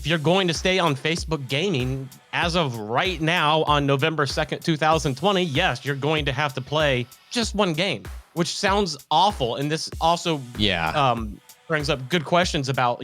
if you're going to stay on Facebook gaming, as of right now on November 2nd, 2020, yes, you're going to have to play just one game, which sounds awful. And this also brings up good questions about,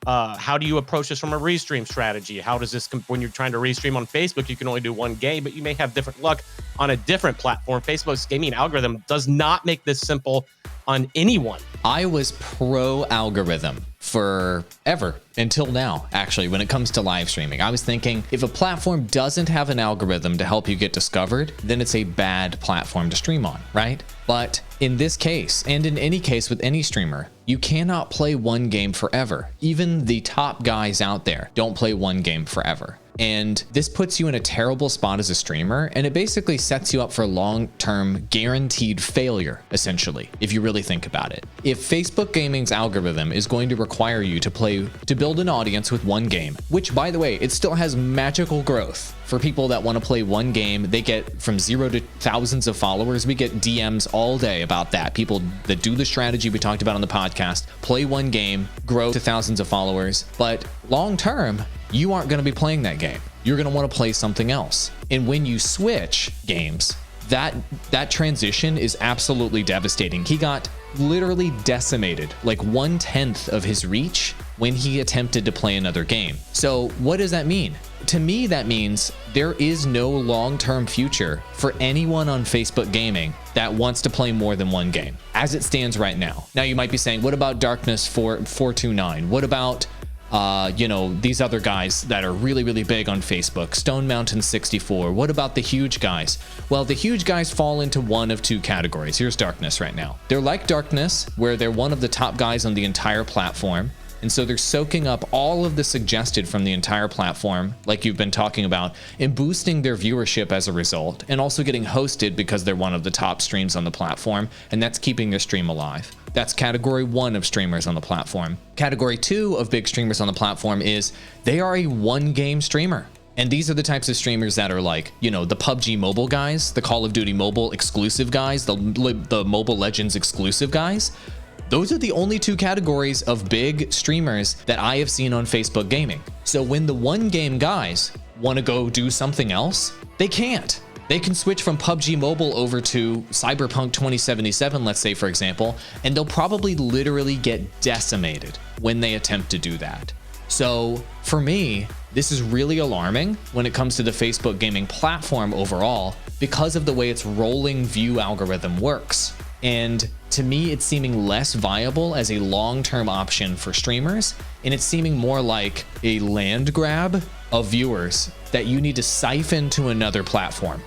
how do you approach this from a restream strategy? How does this, when you're trying to restream on Facebook, you can only do one game, but you may have different luck on a different platform. Facebook's gaming algorithm does not make this simple on anyone. I was pro algorithm forever until now, actually, when it comes to live streaming. I was thinking if a platform doesn't have an algorithm to help you get discovered, then it's a bad platform to stream on, right? But in this case, and in any case with any streamer, you cannot play one game forever. Even the top guys out there don't play one game forever. And this puts you in a terrible spot as a streamer, and it basically sets you up for long-term guaranteed failure, essentially, if you really think about it. If Facebook Gaming's algorithm is going to require you to build an audience with one game, which, by the way, it still has magical growth. For people that want to play one game, they get from 0 to thousands of followers. We get DMs all day about that. People that do the strategy we talked about on the podcast, play one game, grow to thousands of followers, but long-term, you aren't going to be playing that game. You're going to want to play something else. And when you switch games, that transition is absolutely devastating. He got literally decimated, like 1/10 of his reach when he attempted to play another game. So what does that mean? To me, that means there is no long-term future for anyone on Facebook Gaming that wants to play more than one game as it stands right now. Now you might be saying, what about Darkness 429? What about these other guys that are really, really big on Facebook, Stone Mountain 64. What about the huge guys? Well, the huge guys fall into one of two categories. Here's Darkness right now. They're like Darkness, where they're one of the top guys on the entire platform. And so they're soaking up all of the suggested from the entire platform, like you've been talking about, and boosting their viewership as a result, and also getting hosted because they're one of the top streams on the platform, and that's keeping their stream alive. That's category 1 of streamers on the platform. Category 2 of big streamers on the platform is they are a one-game streamer. And these are the types of streamers that are like, the PUBG Mobile guys, the Call of Duty Mobile exclusive guys, the Mobile Legends exclusive guys. Those are the only two categories of big streamers that I have seen on Facebook Gaming. So when the one game guys want to go do something else, they can't. They can switch from PUBG Mobile over to Cyberpunk 2077, let's say, for example, and they'll probably literally get decimated when they attempt to do that. So for me, this is really alarming when it comes to the Facebook Gaming platform overall because of the way its rolling view algorithm works. And to me, it's seeming less viable as a long-term option for streamers, and it's seeming more like a land grab of viewers that you need to siphon to another platform.